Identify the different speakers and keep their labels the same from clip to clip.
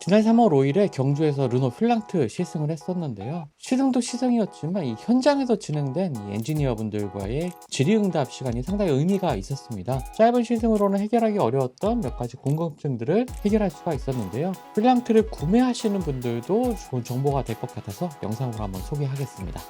Speaker 1: 지난 3월 5일에 경주에서 르노 필랑트 시승을 했었는데요. 시승도 시승이었지만 이 현장에서 진행된 이 엔지니어분들과의 질의응답 시간이 상당히 의미가 있었습니다. 짧은 시승으로는 해결하기 어려웠던 몇 가지 궁금증들을 해결할 수가 있었는데요. 필랑트를 구매하시는 분들도 좋은 정보가 될 것 같아서 영상으로 한번 소개하겠습니다.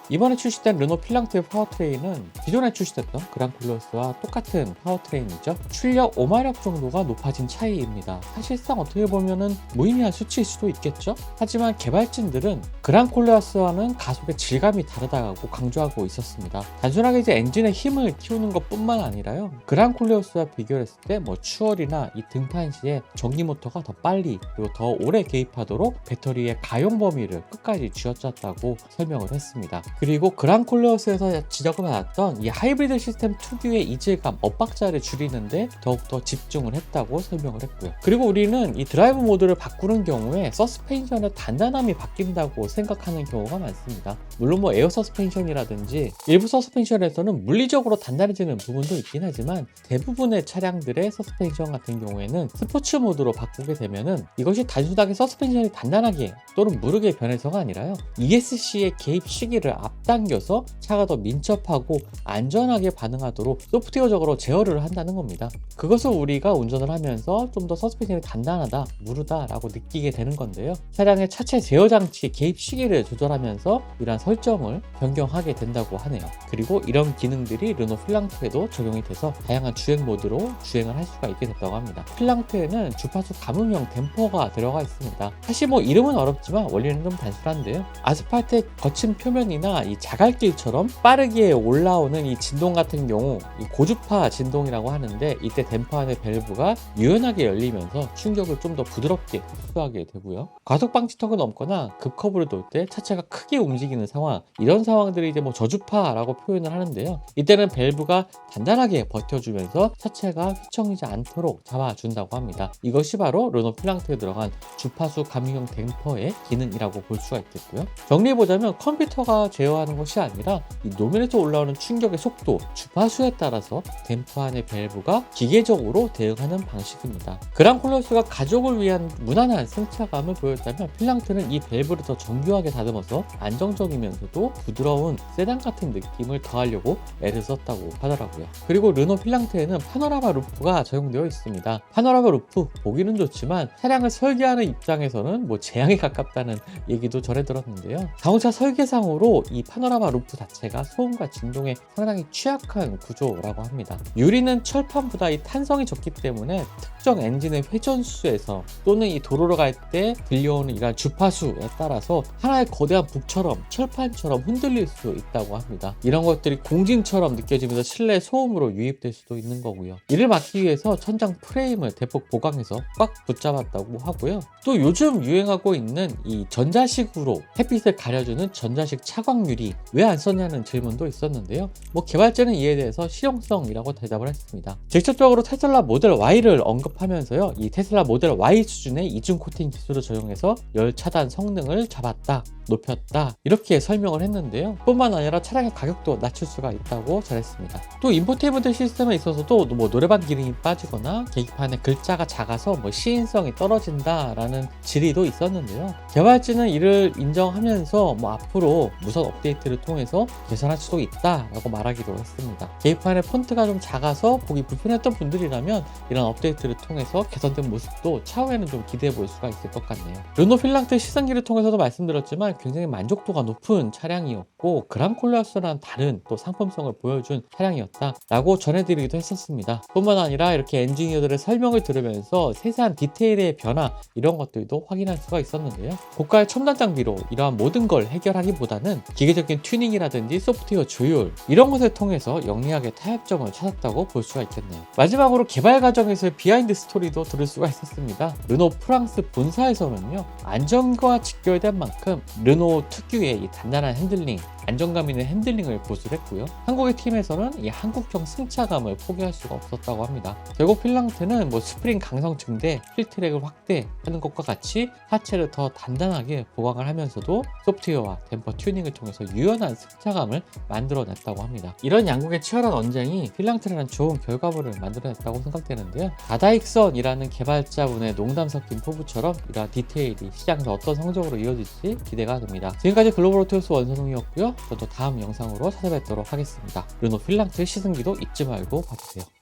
Speaker 1: 이번에 출시된 르노 필랑트의 파워트레인은 기존에 출시됐던 그랑콜레오스와 똑같은 파워트레인이죠. 출력 5마력 정도가 높아진 차이입니다. 사실상 어떻게 보면은 무의미한 수치일 수도 있겠죠. 하지만 개발진들은 그랑콜레오스와는 가속의 질감이 다르다고 강조하고 있었습니다. 단순하게 이제 엔진의 힘을 키우는 것 뿐만 아니라요, 그랑콜레오스와 비교했을 때 추월이나 이 등판 시에 전기 모터가 더 빨리 그리고 더 오래 개입하도록 배터리의 가용 범위를 끝까지 쥐어짰다고 설명을 했습니다. 그리고 그랑콜레오스에서 지적을 받았던 이 하이브리드 시스템 특유의 이질감, 엇박자를 줄이는데 더욱더 집중을 했다고 설명을 했고요. 그리고 우리는 이 드라이브 모드를 바꾸는 경우에 서스펜션의 단단함이 바뀐다고 생각하는 경우가 많습니다. 물론 에어 서스펜션이라든지 일부 서스펜션에서는 물리적으로 단단해지는 부분도 있긴 하지만 대부분의 차량들의 서스펜션 같은 경우에는 스포츠 모드로 바꾸게 되면은 이것이 단순하게 서스펜션이 단단하게 또는 무르게 변해서가 아니라요, ESC의 개입 시기를 앞당겨서 차가 더 민첩하고 안전하게 반응하도록 소프트웨어적으로 제어를 한다는 겁니다. 그것을 우리가 운전을 하면서 좀 더 서스펜션이 단단하다, 무르다라고 느끼게 되는 건데요. 차량의 차체 제어 장치 개입 시기를 조절하면서 이러한 설정을 변경하게 된다고 하네요. 그리고 이런 기능들이 르노 필랑트에도 적용이 돼서 다양한 주행 모드로 주행을 할 수가 있게 됐다고 합니다. 필랑트에는 주파수 감응형 댐퍼가 들어가 있습니다. 사실 이름은 어렵지만 원리는 좀 단순한데요. 아스팔트의 거친 표면이나 이 자갈길처럼 빠르게 올라오는 이 진동 같은 경우 이 고주파 진동이라고 하는데, 이때 댐퍼 안의 밸브가 유연하게 열리면서 충격을 좀 더 부드럽게 흡수하게 되고요. 과속 방지턱을 넘거나 급커브를 돌 때 차체가 크게 움직이는 상황, 이런 상황들이 이제 저주파라고 표현을 하는데요. 이때는 밸브가 단단하게 버텨주면서 차체가 휘청이지 않도록 잡아준다고 합니다. 이것이 바로 르노 필랑트에 들어간 주파수 감응형 댐퍼의 기능이라고 볼 수가 있겠고요. 정리해보자면 컴퓨터가 제어하는 것이 아니라 이 노면에서 올라오는 충격의 속도, 주파수에 따라서 댐퍼 안의 밸브가 기계적으로 대응하는 방식입니다. 그랑콜레오스가 가족을 위한 무난한 승차감을 보였다면 필랑트는 이 밸브를 더 정교하게 다듬어서 안정적이면서도 부드러운 세단 같은 느낌을 더하려고 애를 썼다고 하더라고요. 그리고 르노 필랑트에는 파노라마 루프가 적용되어 있습니다. 파노라마 루프 보기는 좋지만 차량을 설계하는 입장에서는 재앙에 가깝다는 얘기도 전해 들었는데요. 자동차 설계상으로 이 파노라마 루프 자체가 소음과 진동에 상당히 취약한 구조라고 합니다. 유리는 철판보다 이 탄성이 적기 때문에 특정 엔진의 회전수에서 또는 이 도로로 갈 때 들려오는 이러한 주파수에 따라서 하나의 거대한 북처럼 철판처럼 흔들릴 수 있다고 합니다. 이런 것들이 공진처럼 느껴지면서 실내 소음으로 유입될 수도 있는 거고요. 이를 막기 위해서 천장 프레임을 대폭 보강해서 꽉 붙잡았다고 하고요. 또 요즘 유행하고 있는 이 전자식으로 햇빛을 가려주는 전자식 차광 유리 왜 안 썼냐는 질문도 있었는데요. 개발자는 이에 대해서 실용성이라고 대답을 했습니다. 직접적으로 테슬라 모델 Y를 언급하면서요, 이 테슬라 모델 Y 수준의 이중 코팅 기술을 적용해서 열 차단 성능을 잡았다, 높였다, 이렇게 설명을 했는데요. 뿐만 아니라 차량의 가격도 낮출 수가 있다고 전했습니다. 또 인포테인먼트 시스템에 있어서도 노래방 기능이 빠지거나 계기판에 글자가 작아서 시인성이 떨어진다라는 질의도 있었는데요. 개발진은 이를 인정하면서 앞으로 무선 업데이트를 통해서 개선할 수도 있다라고 말하기도 했습니다. 계기판의 폰트가 좀 작아서 보기 불편했던 분들이라면 이런 업데이트를 통해서 개선된 모습도 차후에는 좀 기대해 볼 수가 있을 것 같네요. 르노 필랑트 시승기를 통해서도 말씀드렸지만 굉장히 만족도가 높은 차량이었고 그랑콜레오스랑 다른 또 상품성을 보여준 차량이었다라고 전해드리기도 했었습니다. 뿐만 아니라 이렇게 엔지니어들의 설명을 들으면서 세세한 디테일의 변화, 이런 것들도 확인할 수가 있었는데요. 고가의 첨단 장비로 이러한 모든 걸 해결하기보다는 기계적인 튜닝이라든지 소프트웨어 조율, 이런 것을 통해서 영리하게 타협점을 찾았다고 볼 수가 있겠네요. 마지막으로 개발 과정에서의 비하인드 스토리도 들을 수가 있었습니다. 르노 프랑스 본사에서는요, 안전과 직결된 만큼 르노 특유의 이 단단한 핸들링, 안정감 있는 핸들링을 보수했고요. 한국의 팀에서는 이 한국형 승차감을 포기할 수가 없었다고 합니다. 결국 필랑트는 스프링 강성 증대, 힐트랙을 확대하는 것과 같이 하체를 더 단단하게 보강을 하면서도 소프트웨어와 댐퍼 튜닝을 통해서 유연한 승차감을 만들어냈다고 합니다. 이런 양국의 치열한 언쟁이 필랑트라는 좋은 결과물을 만들어냈다고 생각되는데요. 다다익선이라는 개발자분의 농담 섞인 포부처럼 이러한 디테일이 시장에서 어떤 성적으로 이어질지 기대가 됩니다. 지금까지 글로벌 오토스 원선웅이었고요. 저도 다음 영상으로 찾아뵙도록 하겠습니다. 르노 필랑트 시승기도 잊지 말고 봐주세요.